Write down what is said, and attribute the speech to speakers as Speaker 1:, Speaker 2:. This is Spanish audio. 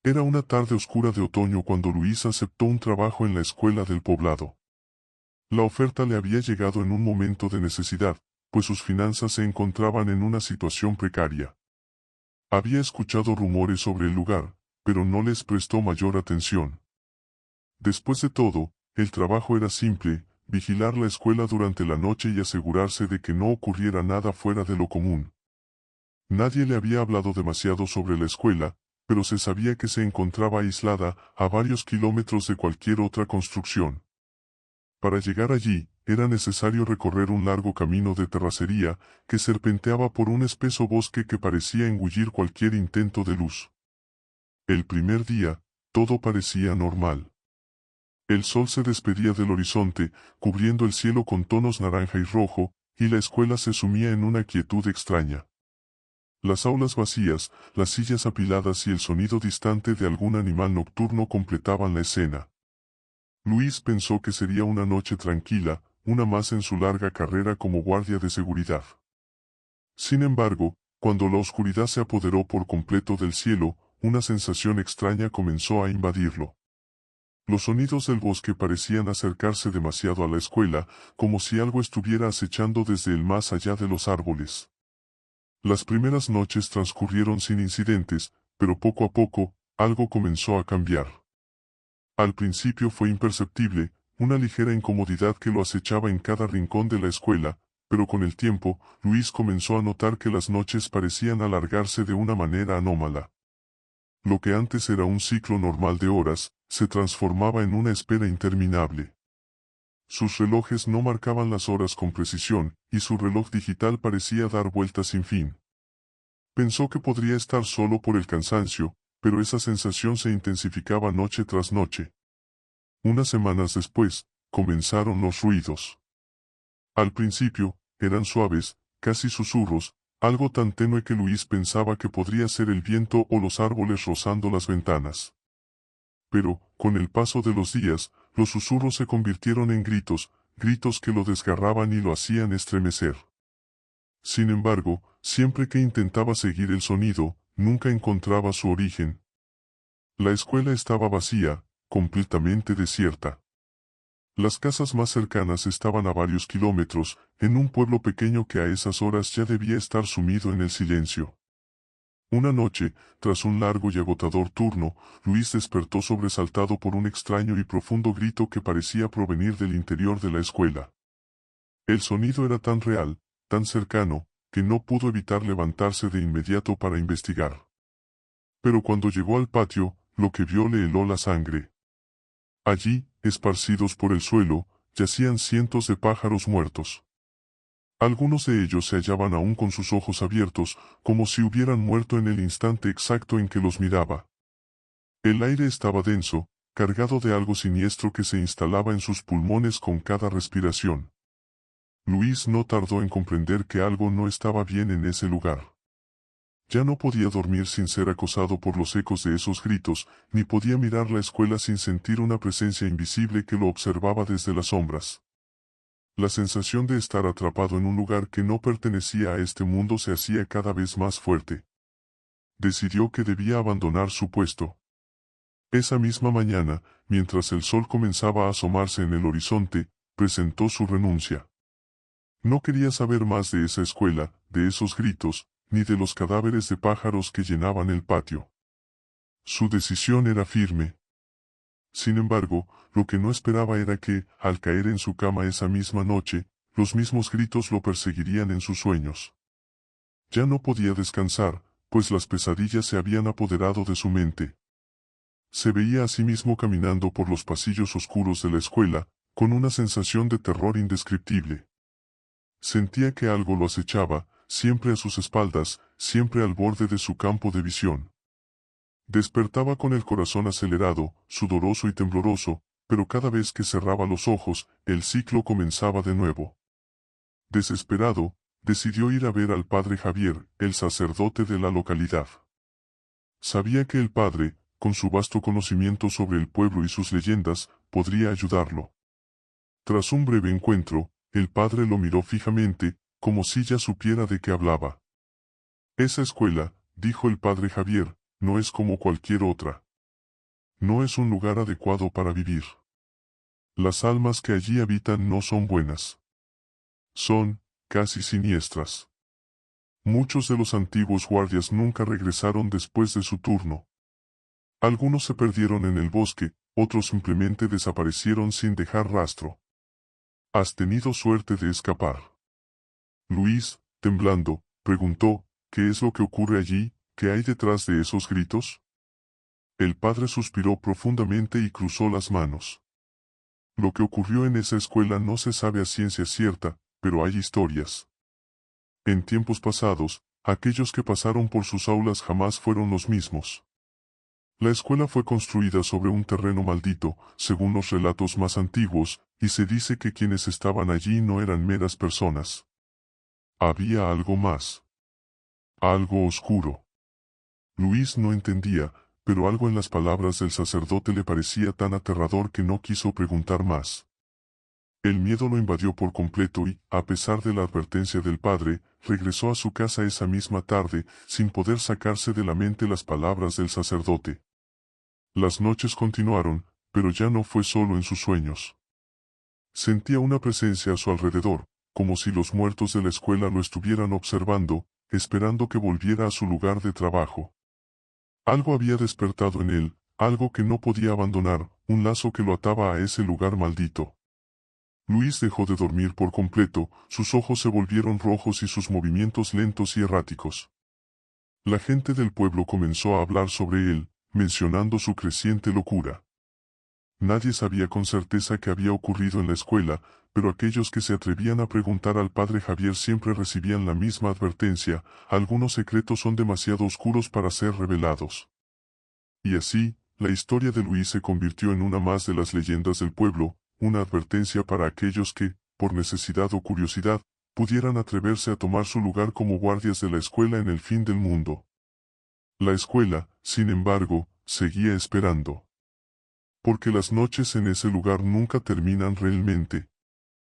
Speaker 1: Era una tarde oscura de otoño cuando Luis aceptó un trabajo en la escuela del poblado. La oferta le había llegado en un momento de necesidad, pues sus finanzas se encontraban en una situación precaria. Había escuchado rumores sobre el lugar, pero no les prestó mayor atención. Después de todo, el trabajo era simple: vigilar la escuela durante la noche y asegurarse de que no ocurriera nada fuera de lo común. Nadie le había hablado demasiado sobre la escuela, pero se sabía que se encontraba aislada, a varios kilómetros de cualquier otra construcción. Para llegar allí, era necesario recorrer un largo camino de terracería, que serpenteaba por un espeso bosque que parecía engullir cualquier intento de luz. El primer día, todo parecía normal. El sol se despedía del horizonte, cubriendo el cielo con tonos naranja y rojo, y la escuela se sumía en una quietud extraña. Las aulas vacías, las sillas apiladas y el sonido distante de algún animal nocturno completaban la escena. Luis pensó que sería una noche tranquila, una más en su larga carrera como guardia de seguridad. Sin embargo, cuando la oscuridad se apoderó por completo del cielo, una sensación extraña comenzó a invadirlo. Los sonidos del bosque parecían acercarse demasiado a la escuela, como si algo estuviera acechando desde el más allá de los árboles. Las primeras noches transcurrieron sin incidentes, pero poco a poco, algo comenzó a cambiar. Al principio fue imperceptible, una ligera incomodidad que lo acechaba en cada rincón de la escuela, pero con el tiempo, Luis comenzó a notar que las noches parecían alargarse de una manera anómala. Lo que antes era un ciclo normal de horas, se transformaba en una espera interminable. Sus relojes no marcaban las horas con precisión, y su reloj digital parecía dar vueltas sin fin. Pensó que podría estar solo por el cansancio, pero esa sensación se intensificaba noche tras noche. Unas semanas después, comenzaron los ruidos. Al principio, eran suaves, casi susurros, algo tan tenue que Luis pensaba que podría ser el viento o los árboles rozando las ventanas. Pero, con el paso de los días, los susurros se convirtieron en gritos, gritos que lo desgarraban y lo hacían estremecer. Sin embargo, siempre que intentaba seguir el sonido, nunca encontraba su origen. La escuela estaba vacía, completamente desierta. Las casas más cercanas estaban a varios kilómetros, en un pueblo pequeño que a esas horas ya debía estar sumido en el silencio. Una noche, tras un largo y agotador turno, Luis despertó sobresaltado por un extraño y profundo grito que parecía provenir del interior de la escuela. El sonido era tan real, tan cercano, que no pudo evitar levantarse de inmediato para investigar. Pero cuando llegó al patio, lo que vio le heló la sangre. Allí, esparcidos por el suelo, yacían cientos de pájaros muertos. Algunos de ellos se hallaban aún con sus ojos abiertos, como si hubieran muerto en el instante exacto en que los miraba. El aire estaba denso, cargado de algo siniestro que se instalaba en sus pulmones con cada respiración. Luis no tardó en comprender que algo no estaba bien en ese lugar. Ya no podía dormir sin ser acosado por los ecos de esos gritos, ni podía mirar la escuela sin sentir una presencia invisible que lo observaba desde las sombras. La sensación de estar atrapado en un lugar que no pertenecía a este mundo se hacía cada vez más fuerte. Decidió que debía abandonar su puesto. Esa misma mañana, mientras el sol comenzaba a asomarse en el horizonte, presentó su renuncia. No quería saber más de esa escuela, de esos gritos, ni de los cadáveres de pájaros que llenaban el patio. Su decisión era firme. Sin embargo, lo que no esperaba era que, al caer en su cama esa misma noche, los mismos gritos lo perseguirían en sus sueños. Ya no podía descansar, pues las pesadillas se habían apoderado de su mente. Se veía a sí mismo caminando por los pasillos oscuros de la escuela, con una sensación de terror indescriptible. Sentía que algo lo acechaba, siempre a sus espaldas, siempre al borde de su campo de visión. Despertaba con el corazón acelerado, sudoroso y tembloroso, pero cada vez que cerraba los ojos, el ciclo comenzaba de nuevo. Desesperado, decidió ir a ver al padre Javier, el sacerdote de la localidad. Sabía que el padre, con su vasto conocimiento sobre el pueblo y sus leyendas, podría ayudarlo. Tras un breve encuentro, el padre lo miró fijamente, como si ya supiera de qué hablaba. Esa escuela, dijo el padre Javier, no es como cualquier otra. No es un lugar adecuado para vivir. Las almas que allí habitan no son buenas. Son, casi siniestras. Muchos de los antiguos guardias nunca regresaron después de su turno. Algunos se perdieron en el bosque, otros simplemente desaparecieron sin dejar rastro. ¿Has tenido suerte de escapar? Luis, temblando, preguntó, ¿qué es lo que ocurre allí? ¿Qué hay detrás de esos gritos? El padre suspiró profundamente y cruzó las manos. Lo que ocurrió en esa escuela no se sabe a ciencia cierta, pero hay historias. En tiempos pasados, aquellos que pasaron por sus aulas jamás fueron los mismos. La escuela fue construida sobre un terreno maldito, según los relatos más antiguos, y se dice que quienes estaban allí no eran meras personas. Había algo más. Algo oscuro. Luis no entendía, pero algo en las palabras del sacerdote le parecía tan aterrador que no quiso preguntar más. El miedo lo invadió por completo y, a pesar de la advertencia del padre, regresó a su casa esa misma tarde, sin poder sacarse de la mente las palabras del sacerdote. Las noches continuaron, pero ya no fue solo en sus sueños. Sentía una presencia a su alrededor, como si los muertos de la escuela lo estuvieran observando, esperando que volviera a su lugar de trabajo. Algo había despertado en él, algo que no podía abandonar, un lazo que lo ataba a ese lugar maldito. Luis dejó de dormir por completo, sus ojos se volvieron rojos y sus movimientos lentos y erráticos. La gente del pueblo comenzó a hablar sobre él, mencionando su creciente locura. Nadie sabía con certeza qué había ocurrido en la escuela, pero aquellos que se atrevían a preguntar al padre Javier siempre recibían la misma advertencia: algunos secretos son demasiado oscuros para ser revelados. Y así, la historia de Luis se convirtió en una más de las leyendas del pueblo, una advertencia para aquellos que, por necesidad o curiosidad, pudieran atreverse a tomar su lugar como guardias de la escuela en el fin del mundo. La escuela, sin embargo, seguía esperando. Porque las noches en ese lugar nunca terminan realmente.